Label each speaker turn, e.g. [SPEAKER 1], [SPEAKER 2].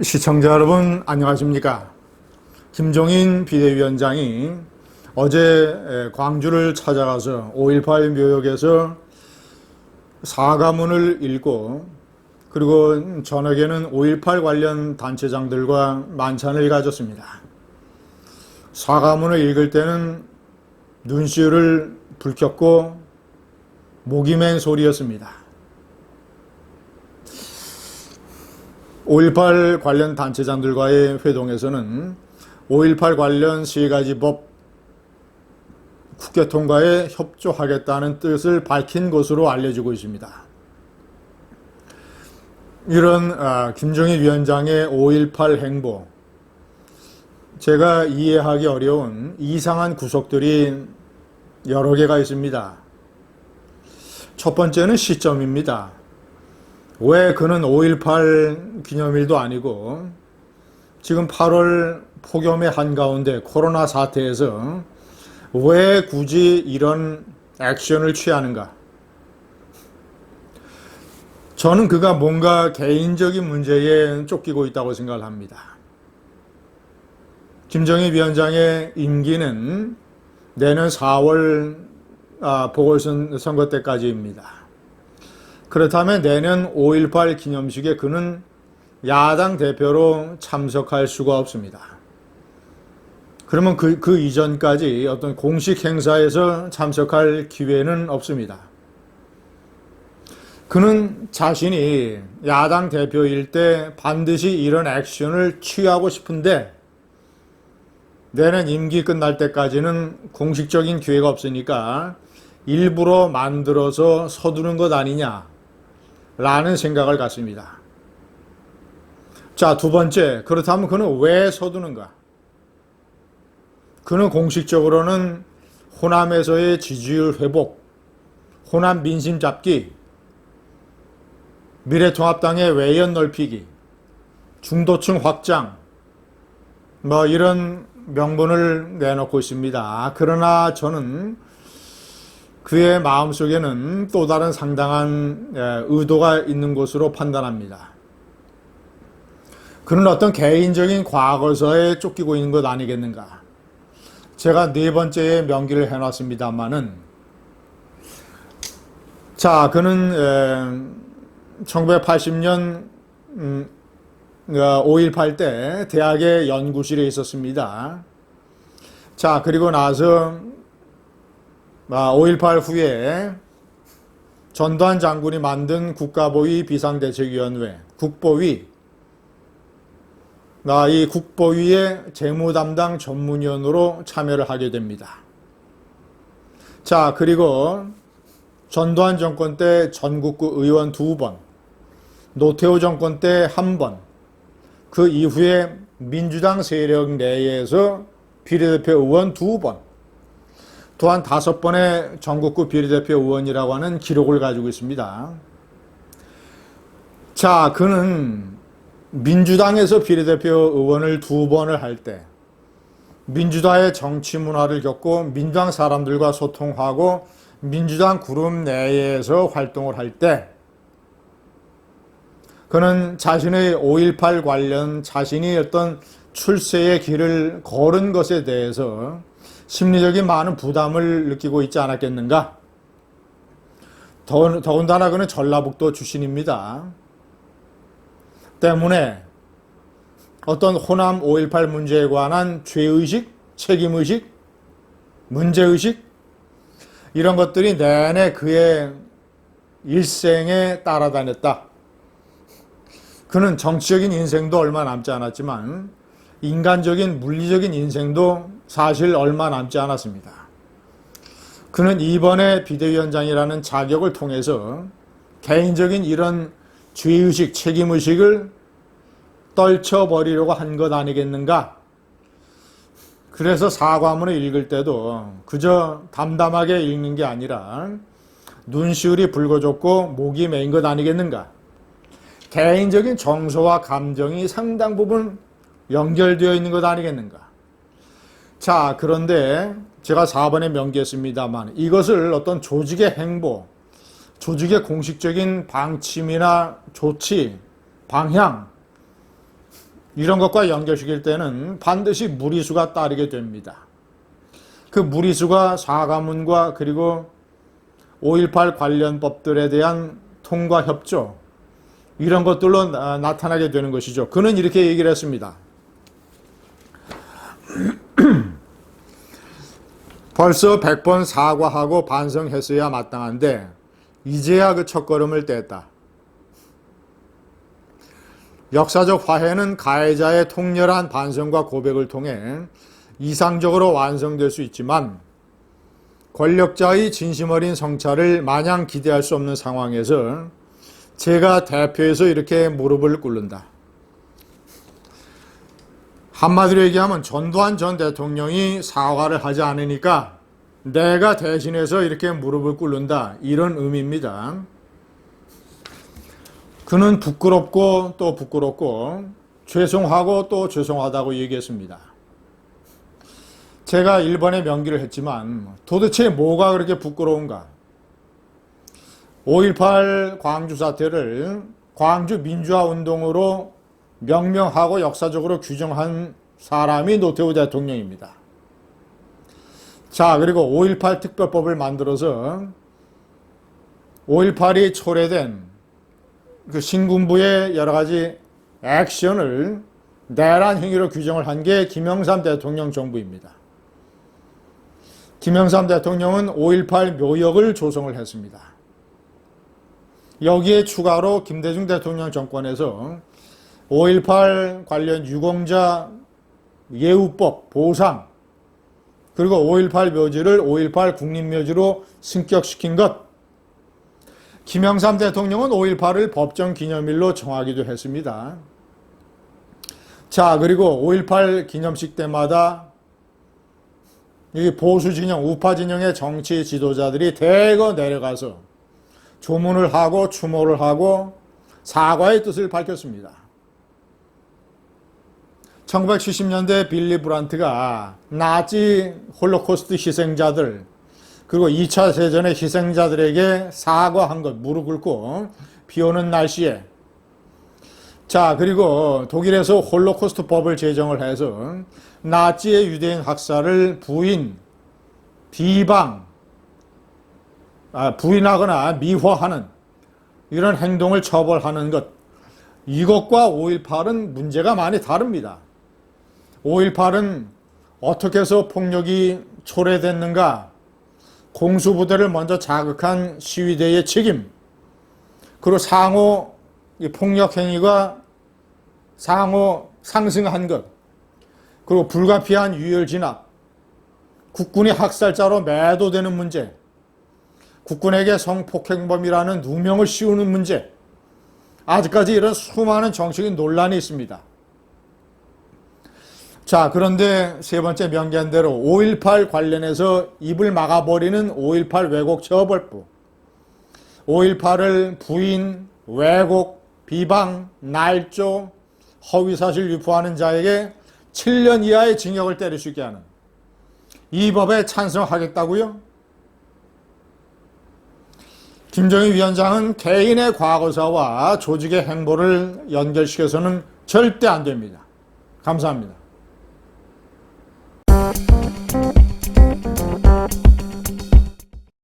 [SPEAKER 1] 시청자 여러분 안녕하십니까? 김종인 비대위원장이 어제 광주를 찾아가서 5.18 묘역에서 사과문을 읽고 그리고 저녁에는 5.18 관련 단체장들과 만찬을 가졌습니다. 사과문을 읽을 때는 눈시울을 붉혔고 목이 맨 소리였습니다. 5.18 관련 단체장들과의 회동에서는 5.18 관련 세 가지 법 국회 통과에 협조하겠다는 뜻을 밝힌 것으로 알려지고 있습니다. 이런 김종인 위원장의 5.18 행보, 제가 이해하기 어려운 이상한 구석들이 여러 개가 있습니다. 첫 번째는 시점입니다. 왜 그는 5.18 기념일도 아니고 지금 8월 폭염의 한가운데 코로나 사태에서 왜 굳이 이런 액션을 취하는가? 저는 그가 뭔가 개인적인 문제에 쫓기고 있다고 생각을 합니다. 김종인 위원장의 임기는 내년 4월 보궐선거 때까지입니다. 그렇다면 내년 5.18 기념식에 그는 야당 대표로 참석할 수가 없습니다. 그러면 그 이전까지 어떤 공식 행사에서 참석할 기회는 없습니다. 그는 자신이 야당 대표일 때 반드시 이런 액션을 취하고 싶은데 내년 임기 끝날 때까지는 공식적인 기회가 없으니까 일부러 만들어서 서두른 것 아니냐 라는 생각을 갖습니다. 자, 두 번째, 그렇다면 그는 왜 서두는가? 그는 공식적으로는 호남에서의 지지율 회복, 호남 민심 잡기, 미래통합당의 외연 넓히기, 중도층 확장, 이런 명분을 내놓고 있습니다. 그러나 저는 그의 마음속에는 또 다른 상당한 의도가 있는 것으로 판단합니다. 그는 어떤 개인적인 과거서에 쫓기고 있는 것 아니겠는가? 제가 네 번째에 명기를 해놨습니다만은, 자, 그는 1980년 5.18 때 대학의 연구실에 있었습니다. 자, 그리고 나서 5.18 후에 전두환 장군이 만든 국가보위 비상대책위원회, 국보위, 이 국보위의 재무담당 전문위원으로 참여를 하게 됩니다. 자, 그리고 전두환 정권 때 전국구 의원 2번, 노태우 정권 때 1번, 그 이후에 민주당 세력 내에서 비례대표 의원 2번, 또한 5번의 전국구 비례대표 의원이라고 하는 기록을 가지고 있습니다. 자, 그는 민주당에서 비례대표 의원을 2번을 할 때 민주당의 정치 문화를 겪고 민주당 사람들과 소통하고 민주당 그룹 내에서 활동을 할 때 그는 자신의 5.18 관련 자신이 어떤 출세의 길을 걸은 것에 대해서 심리적인 많은 부담을 느끼고 있지 않았겠는가? 더군다나 그는 전라북도 출신입니다. 때문에 어떤 호남 5.18 문제에 관한 죄의식, 책임의식, 문제의식 이런 것들이 내내 그의 일생에 따라다녔다. 그는 정치적인 인생도 얼마 남지 않았지만 인간적인 물리적인 인생도 사실 얼마 남지 않았습니다. 그는 이번에 비대위원장이라는 자격을 통해서 개인적인 이런 죄의식, 책임의식을 떨쳐버리려고 한 것 아니겠는가? 그래서 사과문을 읽을 때도 그저 담담하게 읽는 게 아니라 눈시울이 붉어졌고 목이 메인 것 아니겠는가? 개인적인 정서와 감정이 상당 부분 연결되어 있는 것 아니겠는가? 자, 그런데 제가 4번에 명기했습니다만 이것을 어떤 조직의 행보, 조직의 공식적인 방침이나 조치, 방향 이런 것과 연결시킬 때는 반드시 무리수가 따르게 됩니다. 그 무리수가 사과문과 그리고 5.18 관련 법들에 대한 통과 협조, 이런 것들로 나타나게 되는 것이죠. 그는 이렇게 얘기를 했습니다. 벌써 100번 사과하고 반성했어야 마땅한데 이제야 그 첫걸음을 뗐다. 역사적 화해는 가해자의 통렬한 반성과 고백을 통해 이상적으로 완성될 수 있지만 권력자의 진심 어린 성찰을 마냥 기대할 수 없는 상황에서 제가 대표해서 이렇게 무릎을 꿇는다. 한마디로 얘기하면 전두환 전 대통령이 사과를 하지 않으니까 내가 대신해서 이렇게 무릎을 꿇는다, 이런 의미입니다. 그는 부끄럽고 또 부끄럽고 죄송하고 또 죄송하다고 얘기했습니다. 제가 일본에 명기를 했지만 도대체 뭐가 그렇게 부끄러운가? 5.18 광주 사태를 광주 민주화 운동으로 명명하고 역사적으로 규정한 사람이 노태우 대통령입니다. 자, 그리고 5.18 특별법을 만들어서 5.18이 초래된 그 신군부의 여러 가지 액션을 내란 행위로 규정을 한 게 김영삼 대통령 정부입니다. 김영삼 대통령은 5.18 묘역을 조성을 했습니다. 여기에 추가로 김대중 대통령 정권에서 5.18 관련 유공자 예우법, 보상, 그리고 5.18 묘지를 5.18 국립묘지로 승격시킨 것, 김영삼 대통령은 5.18을 법정 기념일로 정하기도 했습니다. 자, 그리고 5.18 기념식 때마다 이 보수 진영, 우파 진영의 정치 지도자들이 대거 내려가서 조문을 하고 추모를 하고 사과의 뜻을 밝혔습니다. 1970년대 빌리 브란트가 나치 홀로코스트 희생자들, 그리고 2차 세전의 희생자들에게 사과한 것, 무릎 꿇고 비 오는 날씨에. 자, 그리고 독일에서 홀로코스트 법을 제정을 해서 나치의 유대인 학살을 부인하거나 미화하는 이런 행동을 처벌하는 것, 이것과 5.18은 문제가 많이 다릅니다. 5.18은 어떻게 해서 폭력이 초래됐는가, 공수부대를 먼저 자극한 시위대의 책임, 그리고 상호 폭력 행위가 상호 상승한 것, 그리고 불가피한 유혈 진압, 국군이 학살자로 매도되는 문제, 국군에게 성폭행범이라는 누명을 씌우는 문제, 아직까지 이런 수많은 정치적인 논란이 있습니다. 자, 그런데 세 번째 명기한 대로 5.18 관련해서 입을 막아버리는 5.18 왜곡 처벌부, 5.18을 부인, 왜곡, 비방, 날조, 허위사실 유포하는 자에게 7년 이하의 징역을 때릴 수 있게 하는 이 법에 찬성하겠다고요? 김정일 위원장은 개인의 과거사와 조직의 행보를 연결시켜서는 절대 안 됩니다. 감사합니다.